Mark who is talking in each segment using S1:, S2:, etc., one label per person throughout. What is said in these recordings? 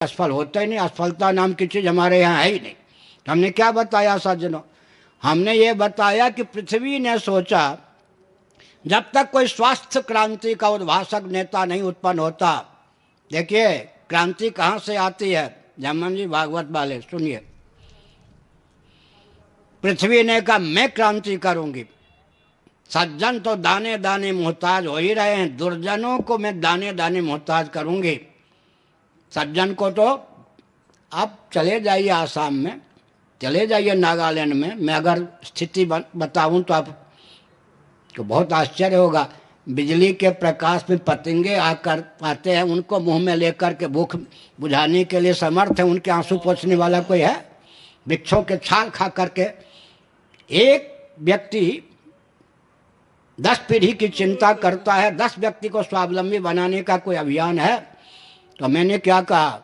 S1: असफल होता ही नहीं। असफलता नाम की चीज़ हमारे यहाँ है ही नहीं। हमने क्या बताया सज्जनों? हमने ये बताया कि पृथ्वी ने सोचा जब तक कोई स्वास्थ्य क्रांति का उद्भाषक नेता नहीं उत्पन्न होता। देखिए क्रांति कहाँ से आती है, जमन जी भागवत वाले सुनिए। पृथ्वी ने कहा मैं क्रांति करूंगी। सज्जन तो दाने दाने मोहताज हो ही रहे हैं, दुर्जनों को मैं दाने दाने मोहताज करूंगी। सज्जन को तो आप चले जाइए आसाम में, चले जाइए नागालैंड में, मैं अगर स्थिति बताऊं तो आप तो बहुत आश्चर्य होगा। बिजली के प्रकाश में पतंगे आकर आते हैं, उनको मुंह में लेकर के भूख बुझाने के लिए समर्थ है। उनके आंसू पोंछने वाला कोई है? वृक्षों के छाल खा करके एक व्यक्ति 10 पीढ़ी की चिंता करता है। 10 व्यक्ति को स्वावलंबी बनाने का कोई अभियान है? तो मैंने क्या कहा?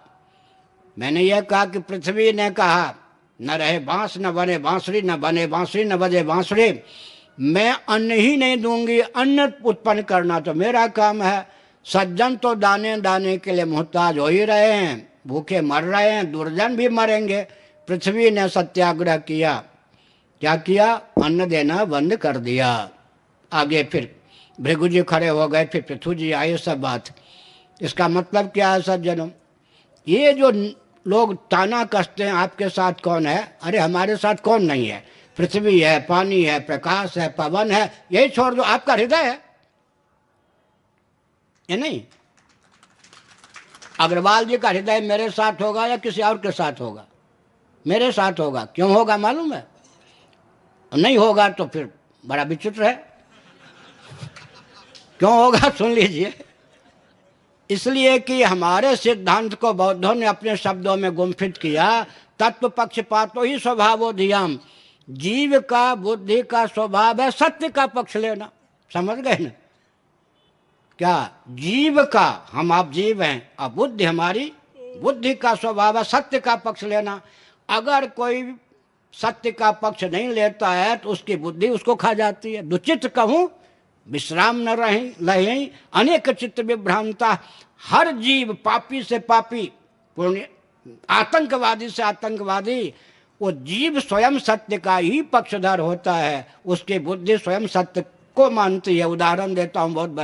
S1: मैंने यह कहा कि पृथ्वी ने कहा न रहे बांस न बने बांसुरी, न बने बांसुरी न बजे बांसुरी। मैं अन्न ही नहीं दूंगी, अन्न उत्पन्न करना तो मेरा काम है। सज्जन तो दाने दाने के लिए मोहताज हो ही रहे हैं, भूखे मर रहे हैं, दुर्जन भी मरेंगे। पृथ्वी ने सत्याग्रह किया। क्या किया? अन्न देना बंद कर दिया। आगे फिर भृगु जी खड़े हो गए, फिर पृथ्वी जी आए। सब बात इसका मतलब क्या है सज्जनों? ये जो लोग ताना कसते हैं आपके साथ कौन है, अरे हमारे साथ कौन नहीं है? पृथ्वी है, पानी है, प्रकाश है, पवन है, यही छोड़ दो। आपका हृदय है ये नहीं? अग्रवाल जी का हृदय मेरे साथ होगा या किसी और के साथ होगा? मेरे साथ होगा। क्यों होगा मालूम है? नहीं होगा तो फिर बड़ा विचित्र है। क्यों होगा सुन लीजिए। इसलिए कि हमारे सिद्धांत को बौद्धों ने अपने शब्दों में गुम्फित किया। तत्व पक्षपातो ही स्वभावोधियम। जीव का बुद्धि का स्वभाव है सत्य का पक्ष लेना। समझ गए ना? क्या जीव का, हम आप जीव हैं, अब बुद्धि हमारी बुद्धि का स्वभाव है सत्य का पक्ष लेना। अगर कोई सत्य का पक्ष नहीं लेता है तो उसकी बुद्धि उसको खा जाती है। दुचित कहूँ विश्राम न रहे अनेक चित्त विभ्रांता। हर जीव पापी से पापी, पुण्य आतंकवादी से आतंकवादी, वो जीव स्वयं सत्य का ही पक्षधर होता है। उसकी बुद्धि स्वयं सत्य को मानती है। उदाहरण देता हूँ बहुत बड़ी।